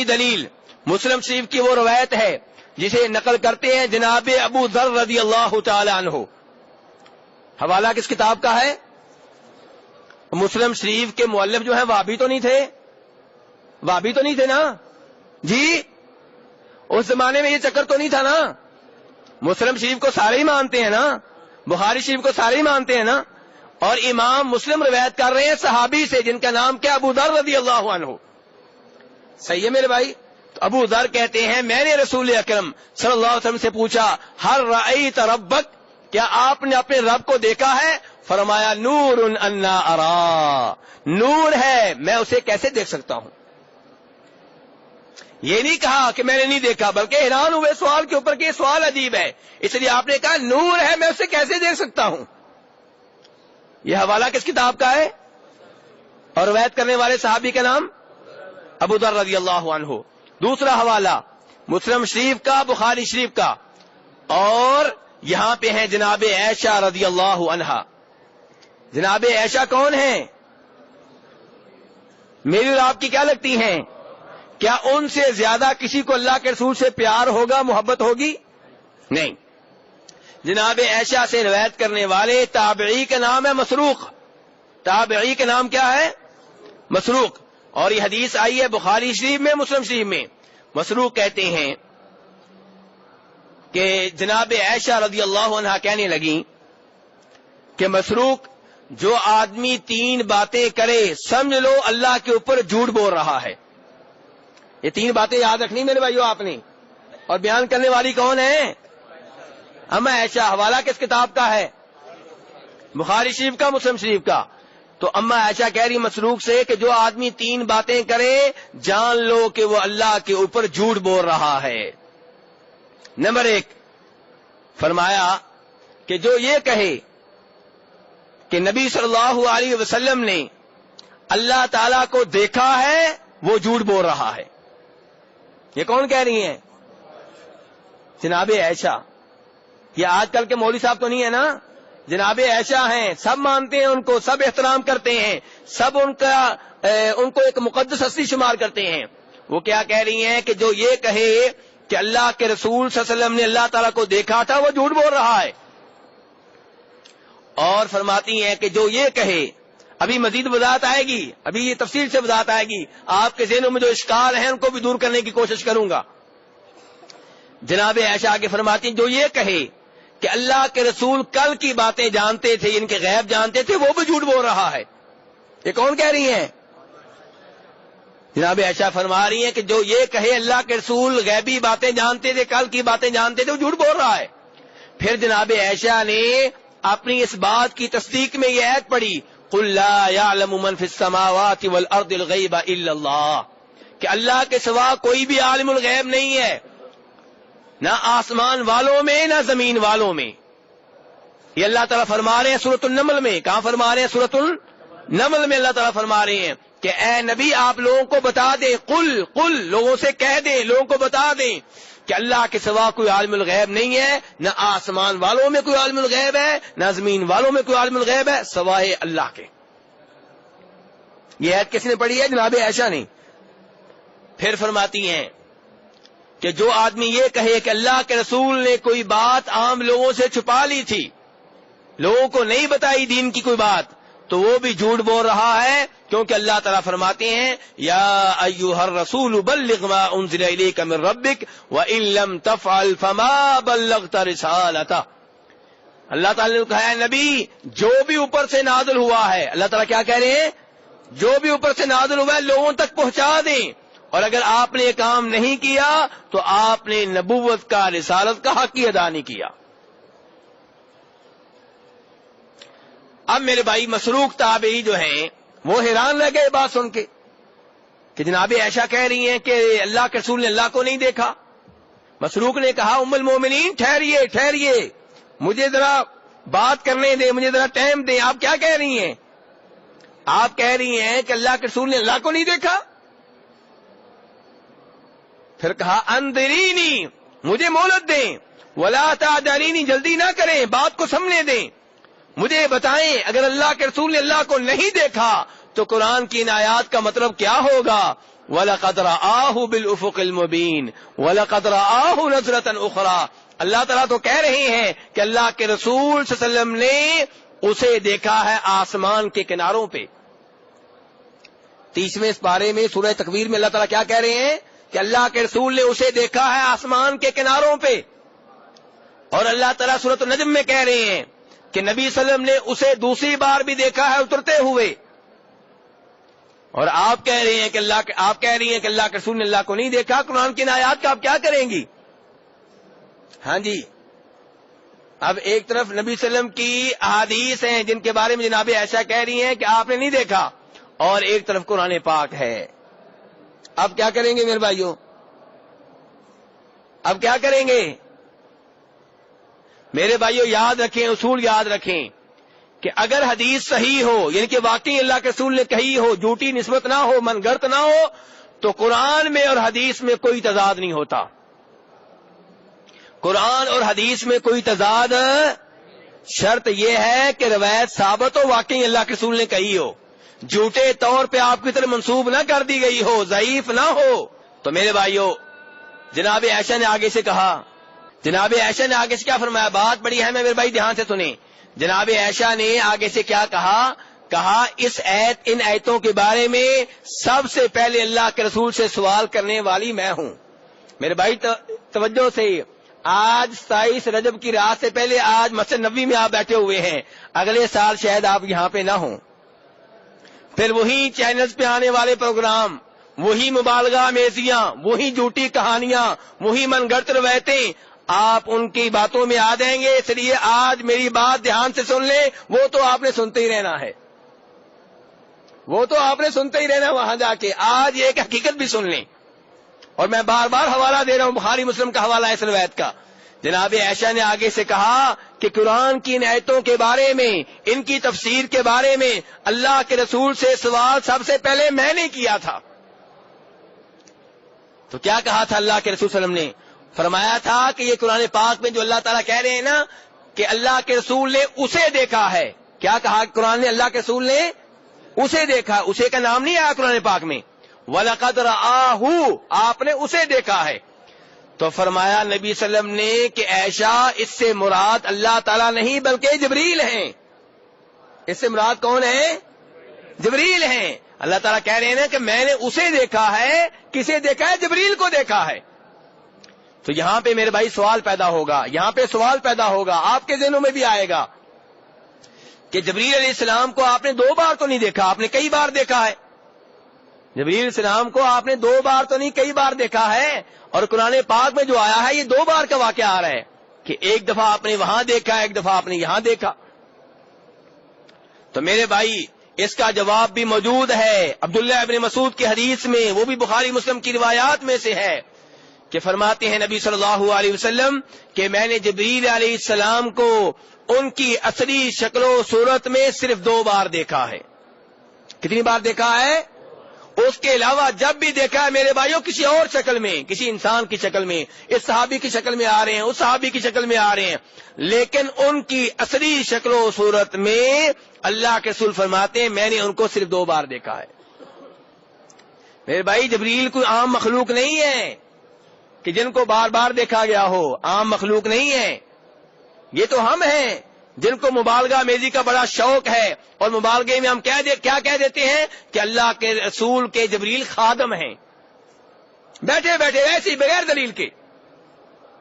S1: دلیل مسلم شریف کی وہ روایت ہے جسے نقل کرتے ہیں جناب ابو ذر رضی اللہ تعالی عنہ۔ حوالہ کس کتاب کا ہے؟ مسلم شریف کے مؤلف جو ہیں وہابی تو نہیں تھے نا جی؟ اس زمانے میں یہ چکر تو نہیں تھا نا؟ مسلم شریف کو سارے ہی مانتے ہیں نا، بخاری شریف کو سارے ہی مانتے ہیں نا، اور امام مسلم روایت کر رہے ہیں صحابی سے جن کا نام کیا؟ ابو ذر رضی اللہ عنہ۔ صحیح ہے میرے بھائی؟ تو ابو ذر کہتے ہیں میں نے رسول اکرم صلی اللہ علیہ وسلم سے پوچھا ہل رأیت ربک، کیا آپ نے اپنے رب کو دیکھا ہے؟ فرمایا نور انا ارا، نور ہے، میں اسے کیسے دیکھ سکتا ہوں؟ یہ نہیں کہا کہ میں نے نہیں دیکھا، بلکہ حیران ہوئے سوال کے اوپر کہ یہ سوال عجیب ہے، اس لیے آپ نے کہا نور ہے، میں اسے کیسے دیکھ سکتا ہوں؟ یہ حوالہ کس کتاب کا ہے؟ اور روایت کرنے والے صحابی کا نام ابو ذر رضی اللہ عنہ۔ دوسرا حوالہ مسلم شریف کا، بخاری شریف کا، اور یہاں پہ ہیں جناب عائشہ رضی اللہ عنہا۔ جناب عائشہ کون ہیں؟ میری اور آپ کی کیا لگتی ہیں؟ کیا ان سے زیادہ کسی کو اللہ کے رسول سے پیار ہوگا، محبت ہوگی؟ نہیں۔ جناب عائشہ سے روایت کرنے والے تابعی کا نام ہے مسروق۔ تابعی کا نام کیا ہے؟ مسروق۔ اور یہ حدیث آئی ہے بخاری شریف میں، مسلم شریف میں۔ مسروق کہتے ہیں کہ جناب عائشہ رضی اللہ عنہا کہنے لگیں کہ مسروق، جو آدمی 3 باتیں کرے سمجھ لو اللہ کے اوپر جھوٹ بول رہا ہے۔ یہ 3 باتیں یاد رکھنی میرے بھائیو آپ نے، اور بیان کرنے والی کون ہے؟ اما عائشہ۔ حوالہ کس کتاب کا ہے؟ بخاری شریف کا، مسلم شریف کا۔ تو اما عائشہ کہہ رہی مسروق سے کہ جو آدمی 3 باتیں کرے جان لو کہ وہ اللہ کے اوپر جھوٹ بول رہا ہے۔ نمبر 1 فرمایا کہ جو یہ کہے کہ نبی صلی اللہ علیہ وسلم نے اللہ تعالی کو دیکھا ہے وہ جھوٹ بول رہا ہے۔ یہ کون کہہ رہی ہیں؟ جناب عائشہ۔ یہ آج کل کے مولوی صاحب تو نہیں ہے نا؟ جناب عائشہ ہیں، سب مانتے ہیں ان کو، سب احترام کرتے ہیں، سب ان کو ایک مقدس ہستی شمار کرتے ہیں۔ وہ کیا کہہ رہی ہیں کہ جو یہ کہے کہ اللہ کے رسول صلی اللہ علیہ وسلم نے اللہ تعالیٰ کو دیکھا تھا وہ جھوٹ بول رہا ہے۔ اور فرماتی ہیں کہ جو یہ کہے، ابھی مزید وضاحت آئے گی، ابھی یہ تفصیل سے وضاحت آئے گی، آپ کے ذہنوں میں جو اشکال ہیں ان کو بھی دور کرنے کی کوشش کروں گا۔ جناب عائشہ آگے فرماتی ہیں جو یہ کہے کہ اللہ کے رسول کل کی باتیں جانتے تھے، ان کے غیب جانتے تھے، وہ بھی جھوٹ بول رہا ہے. یہ کون کہہ رہی ہیں؟ جناب عائشہ فرما رہی ہیں کہ جو یہ کہے اللہ کے رسول غیبی باتیں جانتے تھے، کل کی باتیں جانتے تھے، وہ جھوٹ بول رہا ہے. پھر جناب عائشہ نے اپنی اس بات کی تصدیق میں یہ آیت پڑھی، قل لا يعلم من في السماوات والارض الغیب الا اللہ، کہ اللہ کے سوا کوئی بھی عالم الغیب نہیں ہے، نہ آسمان والوں میں نہ زمین والوں میں. یہ اللہ تعالیٰ فرما رہے ہیں سورۃ النمل میں. کہاں فرما رہے ہیں؟ سورۃ النمل میں اللہ تعالیٰ فرما رہے ہیں کہ اے نبی آپ لوگوں کو بتا دیں، قل لوگوں سے کہہ دیں، لوگوں کو بتا دیں کہ اللہ کے سوا کوئی عالم الغیب نہیں ہے، نہ آسمان والوں میں کوئی عالم الغیب ہے، نہ زمین والوں میں کوئی عالم الغیب ہے سوائے اللہ کے. یہ آیت کس نے پڑھی ہے؟ جناب عائشہ نے. پھر فرماتی ہیں کہ جو آدمی یہ کہے کہ اللہ کے رسول نے کوئی بات عام لوگوں سے چھپا لی تھی، لوگوں کو نہیں بتائی دین کی کوئی بات، تو وہ بھی جھوٹ بول رہا ہے، کیونکہ اللہ تعالیٰ فرماتے ہیں یا ایھا الرسول بلغ ما انزل الیک من ربک وان لم تفعل فما بلغت رسالتہ. اللہ تعالیٰ نے کہا ہے نبی جو بھی اوپر سے نازل ہوا ہے، اللہ تعالیٰ کیا کہہ رہے ہیں؟ جو بھی اوپر سے نازل ہوا ہے لوگوں تک پہنچا دیں، اور اگر آپ نے یہ کام نہیں کیا تو آپ نے نبوت کا، رسالت کا حق ہی ادا نہیں کیا. اب میرے بھائی مسروق تابعی جو ہیں وہ حیران رہ گئے بات سن کے کہ جناب عائشہ کہہ رہی ہیں کہ اللہ کے رسول نے اللہ کو نہیں دیکھا. مسروق نے کہا ام المومنین ٹھہریے مجھے ذرا بات کرنے دیں، مجھے ذرا ٹائم دیں. آپ کیا کہہ رہی ہیں؟ آپ کہہ رہی ہیں کہ اللہ کے رسول نے اللہ کو نہیں دیکھا. پھر کہا انظرینی، مجھے مہلت دیں، ولا تعجلینی، جلدی نہ کریں، بات کو سمجھنے دیں، مجھے بتائیں اگر اللہ کے رسول نے اللہ کو نہیں دیکھا تو قرآن کی ان آیات کا مطلب کیا ہوگا؟ وَلَقَدْ رَآهُ بِالْأُفُقِ الْمُبِينِ وَلَقَدْ رَآهُ نَزْلَةً أُخْرَى. اللہ تعالیٰ تو کہہ رہے ہیں کہ اللہ کے رسول صلی اللہ علیہ وسلم نے اسے دیکھا ہے آسمان کے کناروں پہ. 30ویں پارے میں سورہ تکویر میں اللہ تعالیٰ کیا کہہ رہے ہیں کہ اللہ کے رسول نے اسے دیکھا ہے آسمان کے کناروں پہ. اور اللہ تعالیٰ سورۃ النجم میں کہہ رہے ہیں کہ نبی صلی اللہ علیہ وسلم نے اسے دوسری بار بھی دیکھا ہے اترتے ہوئے. اور آپ کہہ رہے ہیں کہ اللہ کے رسول نے اللہ کو نہیں دیکھا. قرآن کی آیات کا آپ کیا کریں گی؟ ہاں جی، اب ایک طرف نبی صلی اللہ علیہ وسلم کی احادیث ہیں جن کے بارے میں جناب عائشہ کہہ رہی ہیں کہ آپ نے نہیں دیکھا، اور ایک طرف قرآن پاک ہے. اب کیا کریں گے میرے بھائیوں؟ اب کیا کریں گے میرے بھائیوں؟ یاد رکھیں، اصول یاد رکھیں کہ اگر حدیث صحیح ہو، یعنی کہ واقعی اللہ کے رسول نے کہی ہو، جھوٹی نسبت نہ ہو، من گھڑت نہ ہو، تو قرآن میں اور حدیث میں کوئی تضاد نہیں ہوتا. قرآن اور حدیث میں کوئی تضاد، شرط یہ ہے کہ روایت ثابت ہو، واقعی اللہ کے رسول نے کہی ہو، جھوٹے طور پہ آپ کی طرف منسوب نہ کر دی گئی ہو، ضعیف نہ ہو. تو میرے بھائیوں جناب عائشہ نے آگے سے کہا، جناب عائشہ نے آگے سے کیا فرمایا؟ بات بڑی اہم ہے میرے بھائی، دھیان سے سنیں. جناب عائشہ نے آگے سے کیا کہا اس ان آیتوں کے بارے میں سب سے پہلے اللہ کے رسول سے سوال کرنے والی میں ہوں. میرے بھائی توجہ سے، آج 27 رجب کی رات سے پہلے آج مسجد نبوی میں آپ بیٹھے ہوئے ہیں، اگلے سال شاید آپ یہاں پہ نہ ہوں. پھر وہی چینلز پہ آنے والے پروگرام، وہی مبالغہ میزیاں، وہی جھوٹی کہانیاں، وہی من گھڑت روایتیں، آپ ان کی باتوں میں آ جائیں گے. اس لیے آج میری بات دھیان سے سن لیں، وہ تو آپ نے سنتے ہی رہنا ہے، وہ تو آپ نے سنتے ہی رہنا وہاں جا کے. آج یہ ایک حقیقت بھی سن لیں، اور میں بار بار حوالہ دے رہا ہوں، بخاری مسلم کا حوالہ ہے اس روایت کا. جناب عائشہ نے آگے سے کہا کہ قرآن کی ان آیتوں کے بارے میں، ان کی تفسیر کے بارے میں اللہ کے رسول سے سوال سب سے پہلے میں نے کیا تھا. تو کیا کہا تھا اللہ کے رسول صلی اللہ علیہ وسلم نے؟ فرمایا تھا کہ یہ قرآن پاک میں جو اللہ تعالیٰ کہہ رہے ہیں نا کہ اللہ کے رسول نے اسے دیکھا ہے. کیا کہا قرآن نے؟ اللہ کے رسول نے اسے دیکھا. اسے کا نام نہیں آیا قرآن پاک میں، وَلَقَدْ رَآهُ، آپ نے اسے دیکھا ہے. تو فرمایا نبی صلی اللہ علیہ وسلم نے کہ عائشہ اس سے مراد اللہ تعالیٰ نہیں بلکہ جبریل ہیں. اس سے مراد کون ہے؟ جبریل ہیں. اللہ تعالیٰ کہہ رہے ہیں نا کہ میں نے اسے دیکھا ہے. کسے دیکھا ہے؟ جبریل کو دیکھا ہے. تو یہاں پہ میرے بھائی سوال پیدا ہوگا، یہاں پہ سوال پیدا ہوگا، آپ کے ذہنوں میں بھی آئے گا کہ جبریل علیہ السلام کو آپ نے 2 بار تو نہیں دیکھا، آپ نے کئی بار دیکھا ہے۔ جبریل علیہ السلام کو آپ نے 2 بار تو نہیں کئی بار دیکھا ہے، اور قرآن پاک میں جو آیا ہے یہ 2 بار کا واقعہ آ رہا ہے کہ ایک دفعہ آپ نے وہاں دیکھا، ایک دفعہ آپ نے یہاں دیکھا۔ تو میرے بھائی اس کا جواب بھی موجود ہے عبداللہ ابن مسعود کی حدیث میں، وہ بھی بخاری مسلم کی روایات میں سے ہے کہ فرماتے ہیں نبی صلی اللہ علیہ وسلم کہ میں نے جبریل علیہ السلام کو ان کی اصلی شکل و صورت میں صرف 2 بار دیکھا ہے۔ کتنی بار دیکھا ہے؟ اس کے علاوہ جب بھی دیکھا ہے میرے بھائیوں کسی اور شکل میں، کسی انسان کی شکل میں، اس صحابی کی شکل میں آ رہے ہیں، اس صحابی کی شکل میں آ رہے ہیں، لیکن ان کی اصلی شکل و صورت میں اللہ کے رسول فرماتے ہیں میں نے ان کو صرف 2 بار دیکھا ہے۔ میرے بھائی جبریل کوئی عام مخلوق نہیں ہے کہ جن کو بار بار دیکھا گیا ہو، عام مخلوق نہیں ہے، یہ تو ہم ہیں جن کو مبالغہ آمیزی کا بڑا شوق ہے، اور مبالغے میں ہم کیا کہہ دیتے ہیں کہ اللہ کے رسول کے جبریل خادم ہیں، بیٹھے بیٹھے ایسے بغیر دلیل کے۔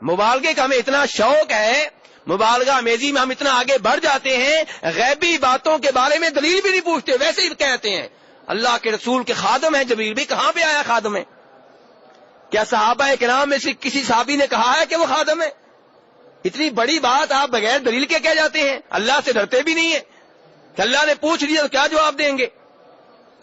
S1: مبالغے کا ہمیں اتنا شوق ہے، مبالغہ آمیزی میں ہم اتنا آگے بڑھ جاتے ہیں، غیبی باتوں کے بارے میں دلیل بھی نہیں پوچھتے، ویسے ہی کہتے ہیں اللہ کے رسول کے خادم ہیں جبریل۔ بھی کہاں پہ آیا خادم ہے؟ کیا صحابہ کرام میں سے کسی صحابی نے کہا ہے کہ وہ خادم ہے؟ اتنی بڑی بات آپ بغیر دلیل کے کہہ جاتے ہیں، اللہ سے ڈرتے بھی نہیں ہیں کہ اللہ نے پوچھ لیا تو کیا جواب دیں گے؟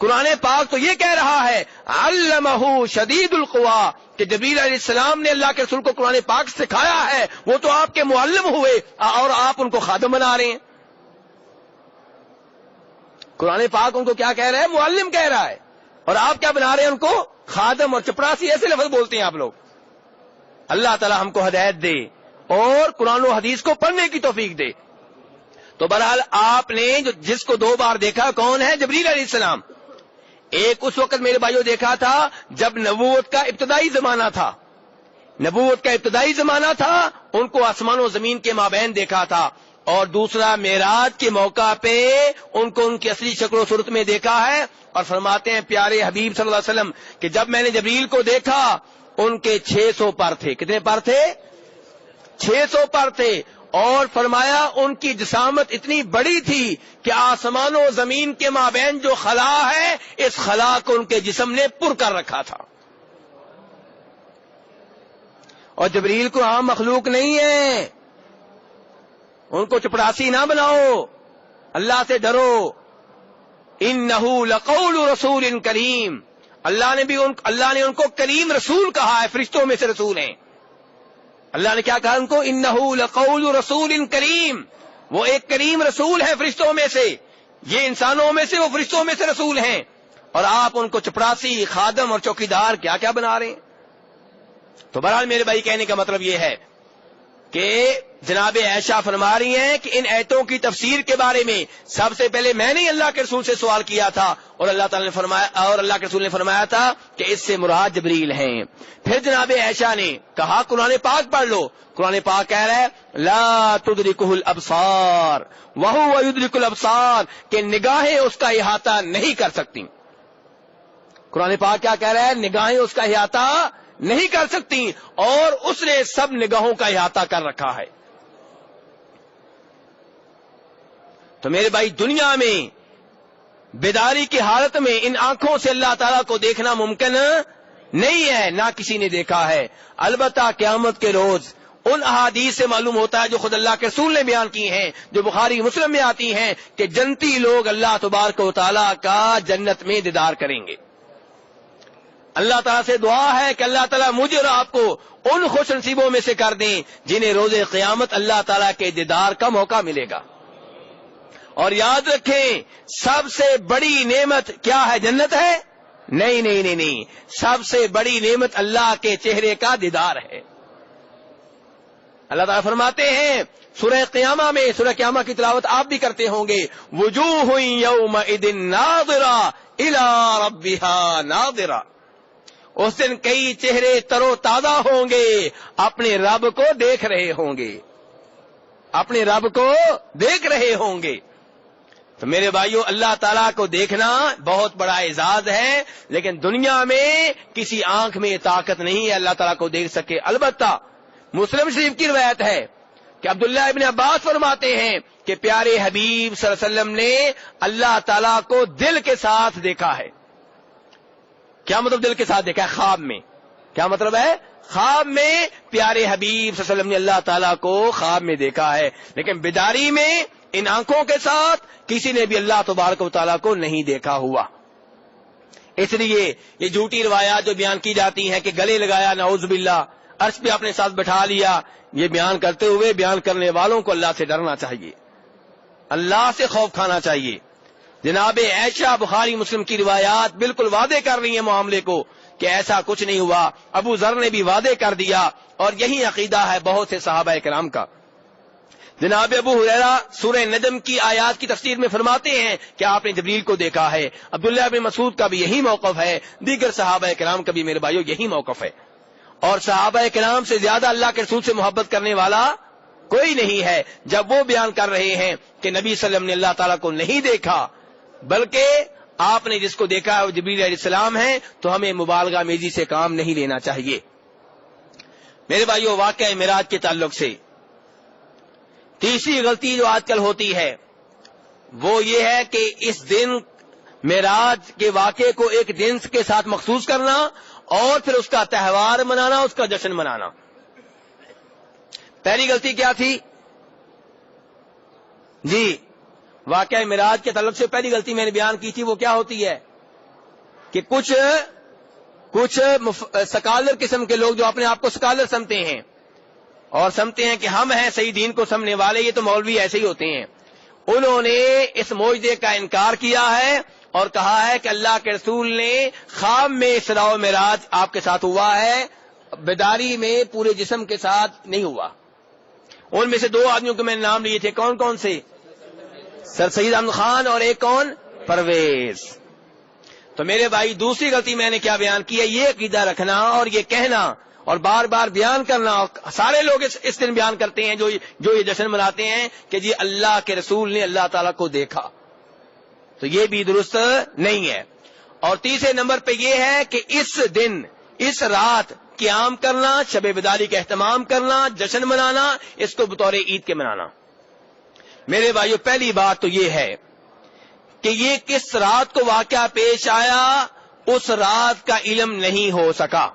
S1: قرآن پاک تو یہ کہہ رہا ہے علمہ شدید القوا کہ جبریل علیہ السلام نے اللہ کے رسول کو قرآن پاک سکھایا ہے، وہ تو آپ کے معلم ہوئے اور آپ ان کو خادم بنا رہے ہیں۔ قرآن پاک ان کو کیا کہہ رہا ہے؟ معلم کہہ رہا ہے، اور آپ کیا بنا رہے ہیں؟ ان کو خادم اور چپڑاسی، ایسے لفظ بولتے ہیں آپ لوگ۔ اللہ تعالی ہم کو ہدایت دے اور قرآن و حدیث کو پڑھنے کی توفیق دے۔ تو بہرحال آپ نے جس کو 2 بار دیکھا کون ہے؟ جبریل علیہ السلام۔ ایک اس وقت میرے بھائیوں دیکھا تھا جب نبوت کا ابتدائی زمانہ تھا، نبوت کا ابتدائی زمانہ تھا، ان کو آسمان و زمین کے مابین دیکھا تھا، اور دوسرا معراج کے موقع پہ ان کو ان کی اصلی شکل و صورت میں دیکھا ہے، اور فرماتے ہیں پیارے حبیب صلی اللہ علیہ وسلم کہ جب میں نے جبریل کو دیکھا ان کے 600 پر تھے۔ کتنے پر تھے؟ 600 پر تھے، اور فرمایا ان کی جسامت اتنی بڑی تھی کہ آسمان و زمین کے مابین جو خلا ہے اس خلا کو ان کے جسم نے پر کر رکھا تھا۔ اور جبریل کو عام مخلوق نہیں ہے، ان کو چپڑاسی نہ بناؤ، اللہ سے ڈرو۔ انہ لقول رسول کریم، اللہ نے ان کو کریم رسول کہا ہے، فرشتوں میں سے رسول ہیں۔ اللہ نے کیا کہا ان کو؟ انہ لقول رسول کریم، وہ ایک کریم رسول ہے فرشتوں میں سے، یہ انسانوں میں سے، وہ فرشتوں میں سے رسول ہیں، اور آپ ان کو چپڑاسی، خادم اور چوکیدار کیا کیا بنا رہے ہیں۔ تو بہرحال میرے بھائی کہنے کا مطلب یہ ہے کہ جناب عائشہ فرما رہی ہیں کہ ان آیتوں کی تفسیر کے بارے میں سب سے پہلے میں نے اللہ کے رسول سے سوال کیا تھا، اور اللہ تعالی نے فرمایا، اور اللہ کے رسول نے فرمایا تھا کہ اس سے مراد جبریل ہیں۔ پھر جناب عائشہ نے کہا قرآن پاک پڑھ لو، قرآن پاک کہہ رہا ہے لا تدرکہ الابصار وہو یدرک الابصار، کہ نگاہیں اس کا احاطہ نہیں کر سکتی۔ قرآن پاک کیا کہہ رہا ہے؟ نگاہیں اس کا احاطہ نہیں کر سکتی، اور اس نے سب نگاہوں کا احاطہ کر رکھا ہے۔ تو میرے بھائی دنیا میں بیداری کی حالت میں ان آنکھوں سے اللہ تعالیٰ کو دیکھنا ممکن نہیں ہے، نہ کسی نے دیکھا ہے۔ البتہ قیامت کے روز ان احادیث سے معلوم ہوتا ہے جو خود اللہ کے رسول نے بیان کی ہیں، جو بخاری مسلم میں آتی ہیں، کہ جنتی لوگ اللہ تبارک و تعالیٰ کا جنت میں دیدار کریں گے۔ اللہ تعالیٰ سے دعا ہے کہ اللہ تعالیٰ مجھے اور آپ کو ان خوش نصیبوں میں سے کر دیں جنہیں روز قیامت اللہ تعالیٰ کے دیدار کا موقع ملے گا۔ اور یاد رکھیں سب سے بڑی نعمت کیا ہے؟ جنت ہے؟ نہیں نہیں نہیں نہیں، سب سے بڑی نعمت اللہ کے چہرے کا دیدار ہے۔ اللہ تعالیٰ فرماتے ہیں سورہ قیامہ میں، سورہ قیامہ کی تلاوت آپ بھی کرتے ہوں گے، وجوہ یومئذ ناظرہ الی ربہا ناظرہ، اس دن کئی چہرے تر و تازہ ہوں گے، اپنے رب کو دیکھ رہے ہوں گے، اپنے رب کو دیکھ رہے ہوں گے۔ تو میرے بھائیوں، اللہ تعالیٰ کو دیکھنا بہت بڑا اعزاز ہے، لیکن دنیا میں کسی آنکھ میں یہ طاقت نہیں ہے اللہ تعالیٰ کو دیکھ سکے۔ البتہ مسلم شریف کی روایت ہے کہ عبداللہ ابن عباس فرماتے ہیں کہ پیارے حبیب صلی اللہ علیہ وسلم نے اللہ تعالیٰ کو دل کے ساتھ دیکھا ہے۔ کیا مطلب دل کے ساتھ دیکھا ہے؟ خواب میں۔ کیا مطلب ہے؟ خواب میں پیارے حبیب صلی اللہ علیہ وسلم نے اللہ تعالیٰ کو خواب میں دیکھا ہے، لیکن بیداری میں ان آنکھوں کے ساتھ کسی نے بھی اللہ تبارک و تعالیٰ کو نہیں دیکھا ہوا۔ اس لیے یہ جھوٹی روایات جو بیان کی جاتی ہیں کہ گلے لگایا نعوذ باللہ، عرش پہ اپنے ساتھ بٹھا لیا، یہ بیان کرتے ہوئے بیان کرنے والوں کو اللہ سے ڈرنا چاہیے، اللہ سے خوف کھانا چاہیے۔ جناب عائشہ بخاری مسلم کی روایات بالکل واضح کر رہی ہیں معاملے کو کہ ایسا کچھ نہیں ہوا۔ ابو ذر نے بھی واضح کر دیا، اور یہی عقیدہ ہے بہت سے صحابہ کرام کا۔ جناب ابو ہریرہ سورہ نجم کی آیات کی تفسیر میں فرماتے ہیں کہ آپ نے جبریل کو دیکھا ہے۔ عبداللہ بن مسعود کا بھی یہی موقف ہے، دیگر صحابہ کرام کا بھی میرے بھائیوں یہی موقف ہے۔ اور صحابہ کرام سے زیادہ اللہ کے رسول سے محبت کرنے والا کوئی نہیں ہے، جب وہ بیان کر رہے ہیں کہ نبی صلی اللہ علیہ وسلم نے اللہ تعالیٰ کو نہیں دیکھا بلکہ آپ نے جس کو دیکھا ہے وہ جبریل علیہ السلام ہے، تو ہمیں مبالغہ میزی سے کام نہیں لینا چاہیے۔ میرے بھائیوں، واقعہ معراج کے تعلق سے تیسری غلطی جو آج کل ہوتی ہے وہ یہ ہے کہ اس دن معراج کے واقعے کو ایک دن کے ساتھ مخصوص کرنا اور پھر اس کا تہوار منانا، اس کا جشن منانا۔ پہلی غلطی کیا تھی؟ جی، واقعہ معراج کے تعلق سے پہلی غلطی میں نے بیان کی تھی، وہ کیا ہوتی ہے کہ کچھ سکالر قسم کے لوگ جو اپنے آپ کو سکالر سمجھتے ہیں اور سمجھتے ہیں کہ ہم ہیں صحیح دین کو سمجھنے والے، یہ تو مولوی ایسے ہی ہوتے ہیں، انہوں نے اس معجزے کا انکار کیا ہے اور کہا ہے کہ اللہ کے رسول نے خواب میں اسراء و معراج آپ کے ساتھ ہوا ہے، بیداری میں پورے جسم کے ساتھ نہیں ہوا۔ ان میں سے دو آدمیوں کے میں نے نام لیے تھے، کون کون سے؟ سر سید احمد خان اور ایک کون؟ پرویز۔ تو میرے بھائی، دوسری غلطی میں نے کیا بیان کی ہے؟ یہ عقیدہ رکھنا اور یہ کہنا اور بار بار بیان کرنا، اور سارے لوگ اس دن بیان کرتے ہیں جو یہ جشن مناتے ہیں کہ جی اللہ کے رسول نے اللہ تعالیٰ کو دیکھا، تو یہ بھی درست نہیں ہے۔ اور تیسرے نمبر پہ یہ ہے کہ اس دن، اس رات قیام کرنا، شب بیداری کا اہتمام کرنا، جشن منانا، اس کو بطور عید کے منانا۔ میرے بھائیو، پہلی بات تو یہ ہے کہ یہ کس رات کو واقعہ پیش آیا اس رات کا علم نہیں ہو سکا۔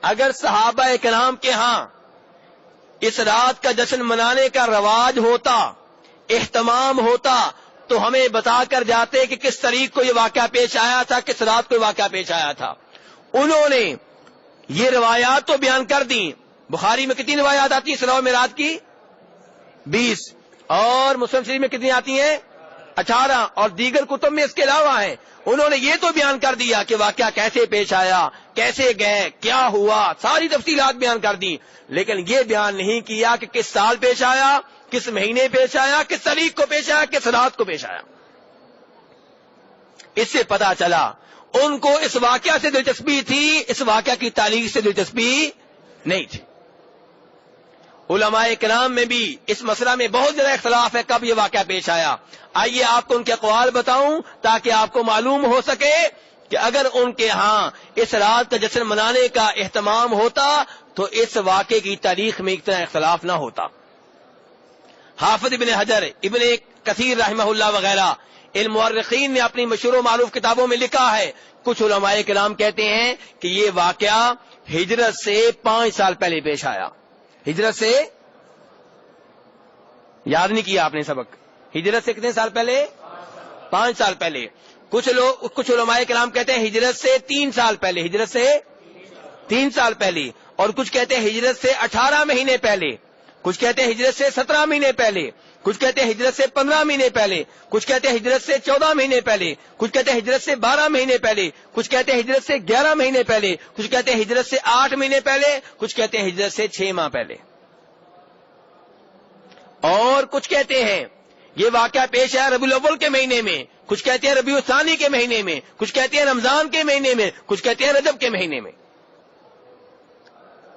S1: اگر صحابہ کرام کے ہاں اس رات کا جشن منانے کا رواج ہوتا، اہتمام ہوتا، تو ہمیں بتا کر جاتے کہ کس تاریخ کو یہ واقعہ پیش آیا تھا، کس رات کو یہ واقعہ پیش آیا تھا۔ انہوں نے یہ روایات تو بیان کر دی۔ بخاری میں کتنی روایات آتی ہیں اسراء و معراج کی؟ 20، اور مسلم شریف میں کتنی آتی ہیں؟ 18، اور دیگر کتب میں اس کے علاوہ ہیں۔ انہوں نے یہ تو بیان کر دیا کہ واقعہ کیسے پیش آیا، کیسے گئے، کیا ہوا، ساری تفصیلات بیان کر دی، لیکن یہ بیان نہیں کیا کہ کس سال پیش آیا، کس مہینے پیش آیا، کس تاریخ کو پیش آیا، کس رات کو پیش آیا۔ اس سے پتا چلا ان کو اس واقعہ سے دلچسپی تھی، اس واقعہ کی تاریخ سے دلچسپی نہیں تھی۔ علماء کرام میں بھی اس مسئلہ میں بہت زیادہ اختلاف ہے کب یہ واقعہ پیش آیا۔ آئیے آپ کو ان کے اقوال بتاؤں تاکہ آپ کو معلوم ہو سکے کہ اگر ان کے ہاں اس رات کا جشن منانے کا اہتمام ہوتا تو اس واقعے کی تاریخ میں اتنا اختلاف نہ ہوتا۔ حافظ ابن حجر، ابن کثیر رحمہ اللہ وغیرہ ان مورخین نے اپنی مشہور و معروف کتابوں میں لکھا ہے، کچھ علماء کرام کہتے ہیں کہ یہ واقعہ ہجرت سے 5 سال پہلے پیش آیا۔ ہجرت سے، یاد نہیں کیا آپ نے سبق، ہجرت سے کتنے سال پہلے؟ 5 سال پہلے۔ کچھ علماء کرام کہتے ہیں ہجرت سے 3 سال پہلے، ہجرت سے 3 سال پہلے، اور کچھ کہتے ہیں ہجرت سے 18 مہینے پہلے، کچھ کہتے ہیں ہجرت سے 17 مہینے پہلے، کچھ کہتے ہیں ہجرت سے 15 مہینے پہلے، کچھ کہتے ہیں ہجرت سے 14 مہینے پہلے، کچھ کہتے ہیں ہجرت سے 12 مہینے پہلے، کچھ کہتے ہیں ہجرت سے 11 مہینے پہلے، کچھ کہتے ہیں ہجرت سے 8 مہینے پہلے، کچھ کہتے ہیں ہجرت سے 6 ماہ پہلے، اور کچھ کہتے ہیں یہ واقعہ پیش ہے ربیع الاول کے مہینے میں، کچھ کہتے ہیں ربیع الثانی کے مہینے میں، کچھ کہتے ہیں رمضان کے مہینے میں، کچھ کہتے ہیں رجب کے مہینے میں۔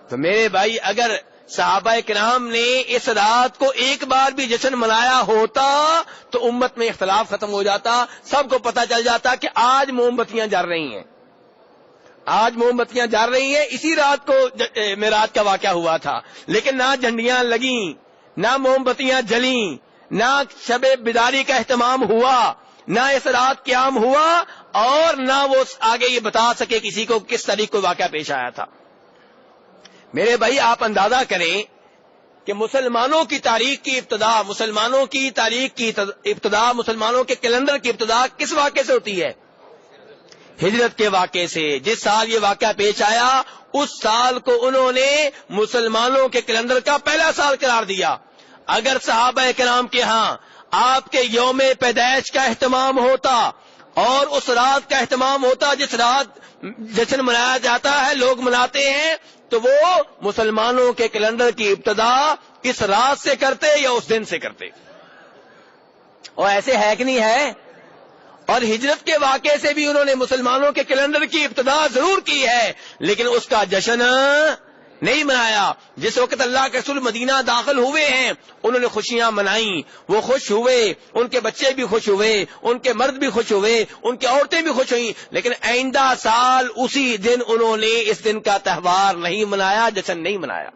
S1: تو میرے بھائی، اگر صحابہ کرام نے اس رات کو ایک بار بھی جشن منایا ہوتا تو امت میں اختلاف ختم ہو جاتا، سب کو پتہ چل جاتا کہ آج موم بتیاں جل رہی ہیں، آج موم بتیاں جل رہی ہیں۔ اسی رات کو معراج کا واقعہ ہوا تھا، لیکن نہ جھنڈیاں لگیں، نہ موم بتیاں جلیں، نہ شب بیداری کا اہتمام ہوا، نہ اس رات قیام ہوا، اور نہ وہ آگے یہ بتا سکے کسی کو کس تاریخ کو واقعہ پیش آیا تھا۔ میرے بھائی آپ اندازہ کریں کہ مسلمانوں کی تاریخ کی ابتدا، مسلمانوں کی تاریخ کی ابتدا، مسلمانوں کے کیلنڈر کی ابتدا کس واقعے سے ہوتی ہے؟ ہجرت کے واقعے سے۔ جس سال یہ واقعہ پیش آیا اس سال کو انہوں نے مسلمانوں کے کیلنڈر کا پہلا سال قرار دیا۔ اگر صحابہ کرام کے ہاں آپ کے یوم پیدائش کا اہتمام ہوتا اور اس رات کا اہتمام ہوتا جس رات جشن منایا جاتا ہے، لوگ مناتے ہیں، تو وہ مسلمانوں کے کیلنڈر کی ابتدا اس رات سے کرتے یا اس دن سے کرتے؟ اور ایسے ہے کہ نہیں ہے؟ اور ہجرت کے واقعے سے بھی انہوں نے مسلمانوں کے کیلنڈر کی ابتدا ضرور کی ہے، لیکن اس کا جشن نہیں منایا۔ جس وقت اللہ کے رسول مدینہ داخل ہوئے ہیں انہوں نے خوشیاں منائیں، وہ خوش ہوئے، ان کے بچے بھی خوش ہوئے، ان کے مرد بھی خوش ہوئے، ان کی عورتیں بھی خوش ہوئیں، لیکن آئندہ سال اسی دن انہوں نے اس دن کا تہوار نہیں منایا، جشن نہیں منایا،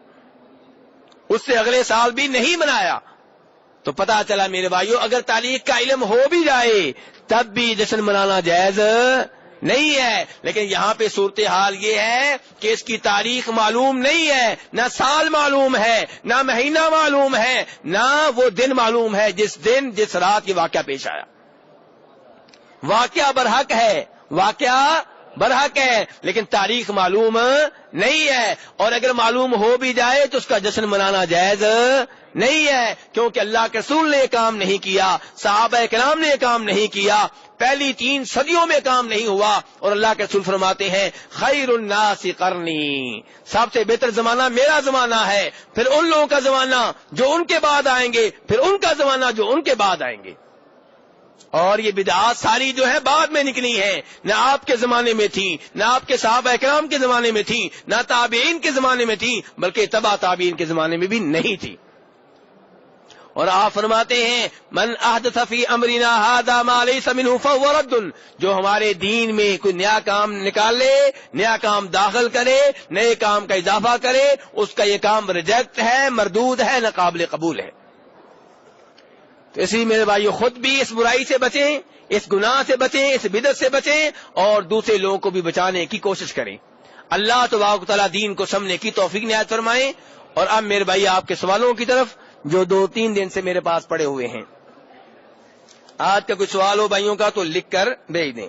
S1: اس سے اگلے سال بھی نہیں منایا۔ تو پتا چلا میرے بھائیو، اگر تاریخ کا علم ہو بھی جائے تب بھی جشن منانا جائز نہیں ہے۔ لیکن یہاں پہ صورتحال یہ ہے کہ اس کی تاریخ معلوم نہیں ہے، نہ سال معلوم ہے، نہ مہینہ معلوم ہے، نہ وہ دن معلوم ہے جس رات یہ واقعہ پیش آیا۔ واقعہ برحق ہے، واقعہ برحق ہے، لیکن تاریخ معلوم نہیں ہے، اور اگر معلوم ہو بھی جائے تو اس کا جشن منانا جائز نہیں ہے، کیونکہ اللہ کے رسول نے یہ کام نہیں کیا، صحابہ کرام نے یہ کام نہیں کیا، پہلی 3 صدیوں میں کام نہیں ہوا۔ اور اللہ کے رسول فرماتے ہیں خیر الناس قرنی، سب سے بہتر زمانہ میرا زمانہ ہے، پھر ان لوگوں کا زمانہ جو ان کے بعد آئیں گے، پھر ان کا زمانہ جو ان کے بعد آئیں گے۔ اور یہ بدعات ساری جو ہے بعد میں نکلی ہیں، نہ آپ کے زمانے میں تھی، نہ آپ کے صحابہ کرام کے زمانے میں تھی، نہ تابعین کے زمانے میں تھی، بلکہ تبع تابعین کے زمانے میں بھی نہیں تھی۔ اور آپ فرماتے ہیں من احدث فی امرنا ھذا ما لیس منہ فہو رد، جو ہمارے دین میں کوئی نیا کام نکال لے، نیا کام داخل کرے، نئے کام کا اضافہ کرے، اس کا یہ کام ریجیکٹ ہے، مردود ہے، نہ قابل قبول ہے۔ تو اسی میرے بھائیو خود بھی اس برائی سے بچیں، اس گناہ سے بچیں، اس بدعت سے بچیں، اور دوسرے لوگوں کو بھی بچانے کی کوشش کریں۔ اللہ تبارک و تعالیٰ دین کو سمجھنے کی توفیق عنایت فرمائیں۔ اور اب میرے بھائی آپ کے سوالوں کی طرف جو 2-3 دن سے میرے پاس پڑے ہوئے ہیں، آج کا کوئی سوال ہو بھائیوں کا تو لکھ کر بھیج دیں۔